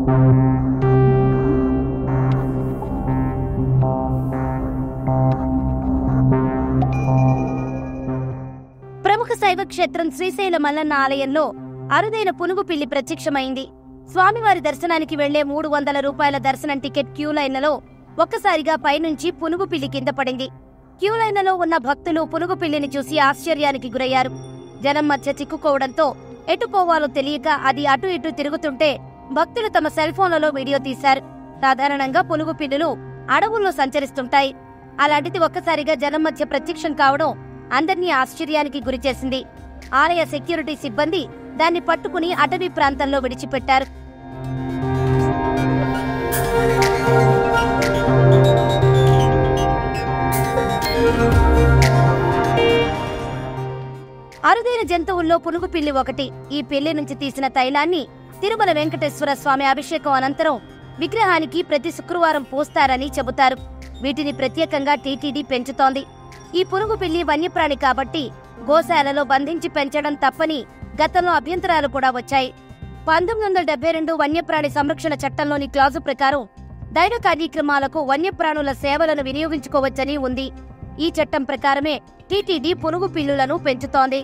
ప్రముఖ శైవ క్షేత్రం శ్రీశైల మల్లన్న ఆలయంలో అరుదైన పునుగు పిల్లి ప్రత్యక్షమైంది. స్వామివారి దర్శనానికి వెళ్లే 300 రూపాయల దర్శనం టికెట్ క్యూ లైన్లలో ఒక్కసారిగా పైనుంచి పునుగు పిల్లి కింద పడింది. క్యూ లైన్లలో ఉన్న భక్తులు పునుగు పిల్లిని చూసి ఆశ్చర్యానికి గురయ్యారు. జనం మధ్య చిక్కుకోవడంతో ఎటు పోవాలో తెలియక అది అటు ఇటు తిరుగుతుంటే భక్తులు తమ సెల్ ఫోన్లలో వీడియో తీశారు. సాధారణంగా పునుగు పిల్లులు అడవుల్లో సంచరిస్తుంటాయి. అలాంటిది ఒక్కసారిగా జనం మధ్య ప్రత్యక్షం కావడం అందర్నీ ఆశ్చర్యానికి గురిచేసింది. ఆలయ సెక్యూరిటీ సిబ్బంది దాన్ని పట్టుకుని అటవీ ప్రాంతంలో విడిచిపెట్టారు. అరుదైన జంతువుల్లో పునుగు పిల్లి ఒకటి. ఈ పిల్లి నుంచి తీసిన తైలాన్ని తిరుమల వెంకటేశ్వర స్వామి అభిషేకం అనంతరం విగ్రహానికి ప్రతి శుక్రవారం పోస్తారని చెబుతారు. వీటిని ప్రత్యేకంగా టీటీడీ పెంచుతోంది. ఈ పునుగు పిల్లి వన్యప్రాణి కాబట్టి గోశాలలో బంధించి పెంచడం తప్పని గతంలో అభ్యంతరాలు కూడా వచ్చాయి. 1972 వన్యప్రాణి సంరక్షణ చట్టంలోని క్లాజు ప్రకారం దైవ కార్యక్రమాలకు వన్యప్రాణుల సేవలను వినియోగించుకోవచ్చని ఉంది. ఈ చట్టం ప్రకారమే టీటీడీ పునుగు పిల్లులను పెంచుతోంది.